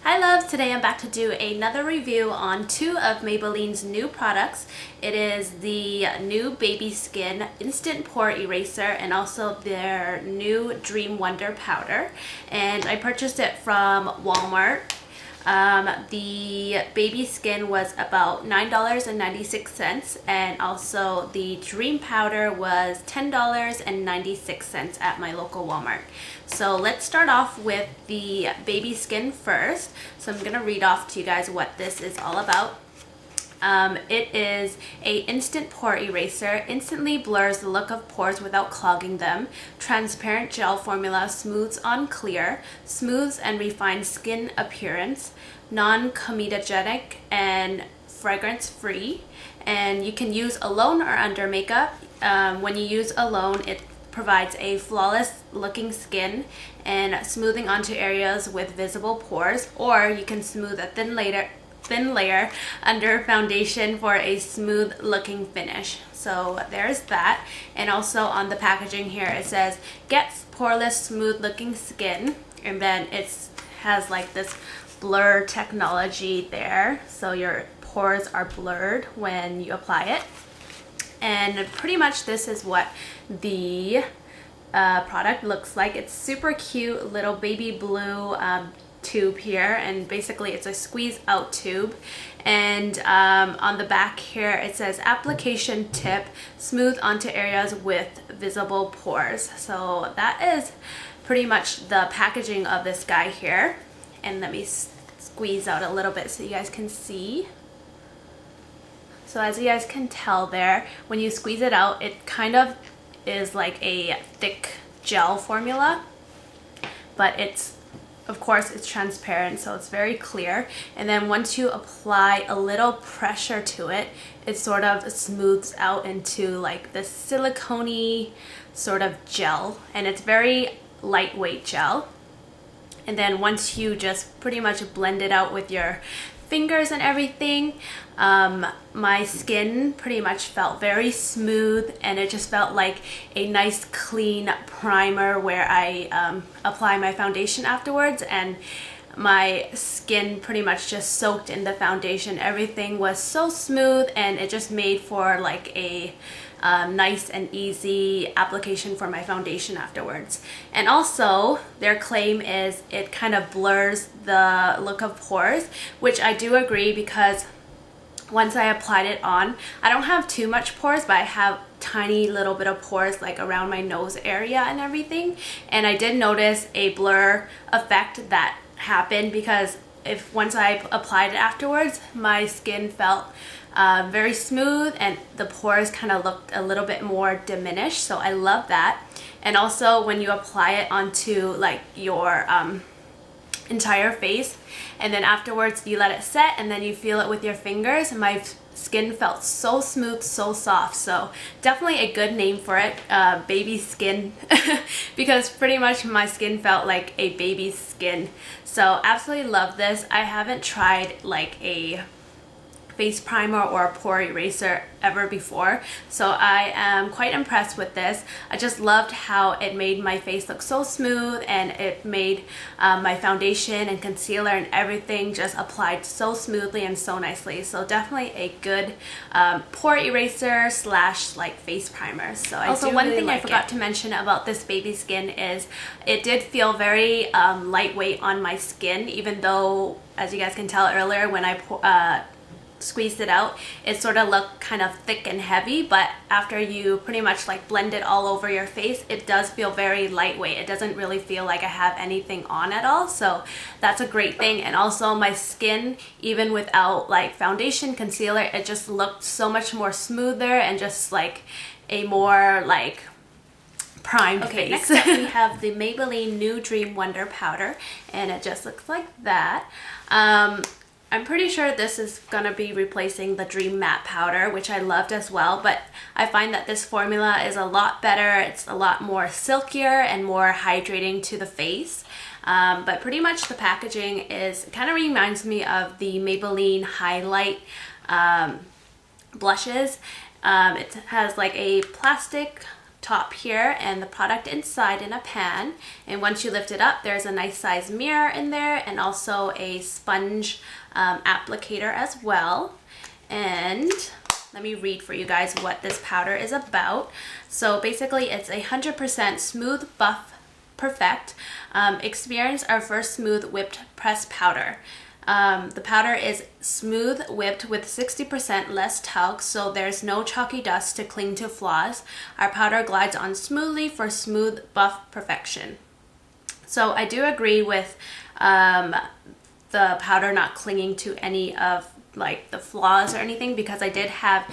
Hi loves, today I'm back to do another review on two of Maybelline's new products. It is the new Baby Skin Instant Pore Eraser and also their new Dream Wonder Powder. And I purchased it from Walmart. The Baby Skin was about $9.96 and also the Dream Powder was $10.96 at my local Walmart. So let's start off with the Baby Skin first. So I'm going to read off to you guys what this is all about. It is a instant pore eraser, instantly blurs the look of pores without clogging them. Transparent gel formula smooths on clear, smooths and refines skin appearance, non-comedogenic and fragrance free. And you can use alone or under makeup. When you use alone, it provides a flawless looking skin and smoothing onto areas with visible pores, or you can smooth a thin layer under foundation for a smooth looking finish. So there's that. And also on the packaging here it says get poreless smooth looking skin, and then it has like this blur technology there, so your pores are blurred when you apply it. And pretty much this is what the product looks like. It's super cute little baby blue tube here, and basically it's a squeeze out tube. And on the back here it says application tip, smooth onto areas with visible pores. So that is pretty much the packaging of this guy here. And let me squeeze out a little bit so you guys can see. So as you guys can tell there, when you squeeze it out, it kind of is like a thick gel formula, but it's, of course, it's transparent, so it's very clear. And then once you apply a little pressure to it, it sort of smooths out into like this silicone-y sort of gel, and it's very lightweight gel. And then once you just pretty much blend it out with your fingers and everything, my skin pretty much felt very smooth, and it just felt like a nice clean primer where I apply my foundation afterwards, and my skin pretty much just soaked in the foundation. Everything was so smooth, and it just made for like a nice and easy application for my foundation afterwards. And also their claim is it kind of blurs the look of pores, which I do agree, because once I applied it on, I don't have too much pores, but I have tiny little bit of pores like around my nose area and everything. And I did notice a blur effect that happened, because once I applied it afterwards, my skin felt very smooth and the pores kind of looked a little bit more diminished. So I love that. And also when you apply it onto like your entire face, and then afterwards you let it set and then you feel it with your fingers, my skin felt so smooth, so soft. So definitely a good name for it, baby skin, because pretty much my skin felt like a baby's skin. So absolutely love this. I haven't tried like a face primer or a pore eraser ever before, so I am quite impressed with this. I just loved how it made my face look so smooth, and it made my foundation and concealer and everything just applied so smoothly and so nicely. So definitely a good pore eraser slash like face primer. So also one thing I forgot to mention about this Baby Skin is it did feel very lightweight on my skin, even though, as you guys can tell earlier, when I squeezed it out, it sort of looked kind of thick and heavy, but after you pretty much like blend it all over your face, it does feel very lightweight. It doesn't really feel like I have anything on at all, so that's a great thing. And also my skin, even without like foundation, concealer, it just looked so much more smoother and just like a more like primed face. Next up we have the Maybelline new Dream Wonder Powder, and it just looks like that. I'm pretty sure this is going to be replacing the Dream Matte Powder, which I loved as well, but I find that this formula is a lot better. It's a lot more silkier and more hydrating to the face. But pretty much the packaging kind of reminds me of the Maybelline Highlight blushes. It has like a plastic top here and the product inside in a pan, and once you lift it up, there's a nice size mirror in there and also a sponge applicator as well. And let me read for you guys what this powder is about. So basically it's 100% smooth buff perfect. Experience our first smooth whipped press powder. The powder is smooth whipped with 60% less talc, so there's no chalky dust to cling to flaws. Our powder glides on smoothly for smooth buff perfection. So I do agree with the powder not clinging to any of like the flaws or anything, because I did have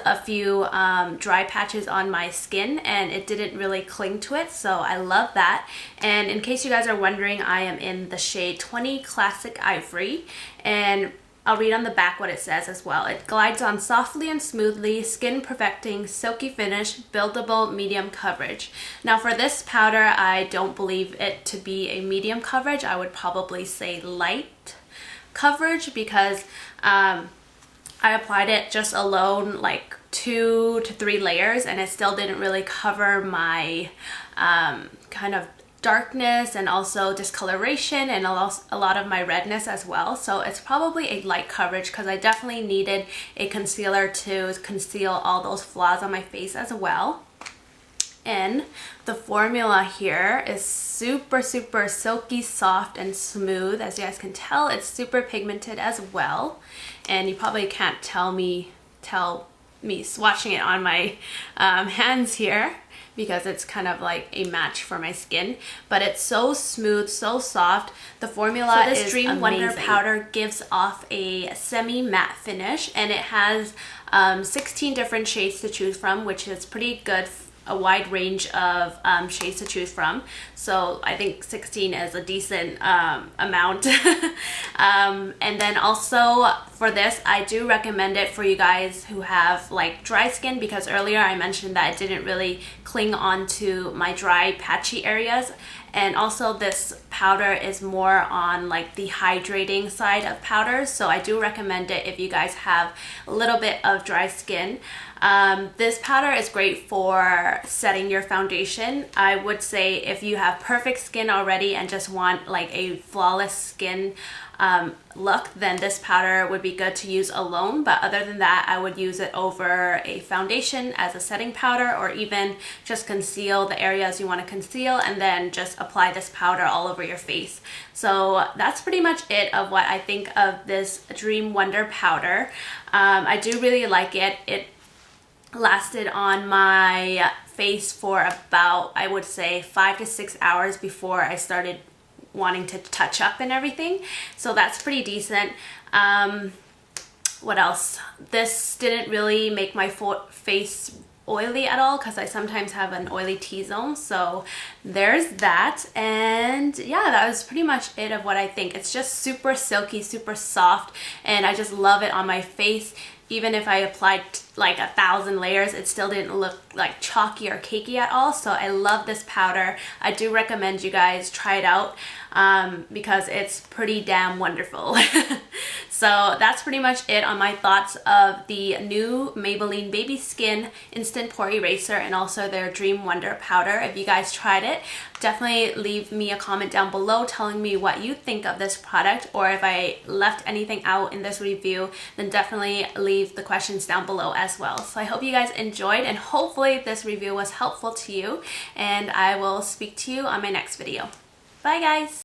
a few dry patches on my skin and it didn't really cling to it, so I love that. And in case you guys are wondering, I am in the shade 20 Classic Ivory, and I'll read on the back what it says as well. It glides on softly and smoothly, skin perfecting, silky finish, buildable, medium coverage. Now for this powder, I don't believe it to be a medium coverage. I would probably say light coverage, because I applied it just alone, like 2 to 3 layers, and it still didn't really cover my kind of darkness and also discoloration and a lot of my redness as well. So it's probably a light coverage, because I definitely needed a concealer to conceal all those flaws on my face as well. And the formula here is super silky, soft, and smooth. As you guys can tell, it's super pigmented as well. And you probably can't tell me swatching it on my hands here, because it's kind of like a match for my skin, but it's so smooth, so soft. The formula is Dream amazing. Wonder powder gives off a semi-matte finish, and it has 16 different shades to choose from, which is pretty good. A wide range of shades to choose from, so I think 16 is a decent amount. And then also for this, I do recommend it for you guys who have like dry skin, because earlier I mentioned that it didn't really cling onto my dry patchy areas. And also this powder is more on like the hydrating side of powders, so I do recommend it if you guys have a little bit of dry skin. This powder is great for setting your foundation. I would say if you have perfect skin already and just want like a flawless skin look, then this powder would be good to use alone. But other than that, I would use it over a foundation as a setting powder, or even just conceal the areas you want to conceal and then just apply this powder all over your face. So that's pretty much it of what I think of this Dream Wonder powder. I do really like it. It lasted on my face for about, I would say, 5 to 6 hours before I started wanting to touch up and everything, so that's pretty decent. What else? This didn't really make my face oily at all, because I sometimes have an oily T-zone, so there's that. And yeah, that was pretty much it of what I think. It's just super silky, super soft, and I just love it on my face. Even if I applied like 1,000 layers, it still didn't look like chalky or cakey at all. So I love this powder. I do recommend you guys try it out because it's pretty damn wonderful. So that's pretty much it on my thoughts of the new Maybelline Baby Skin Instant Pore Eraser and also their Dream Wonder powder. If you guys tried it, definitely leave me a comment down below telling me what you think of this product, or if I left anything out in this review, then definitely leave the questions down below as well. So I hope you guys enjoyed, and hopefully this review was helpful to you, and I will speak to you on my next video. Bye guys!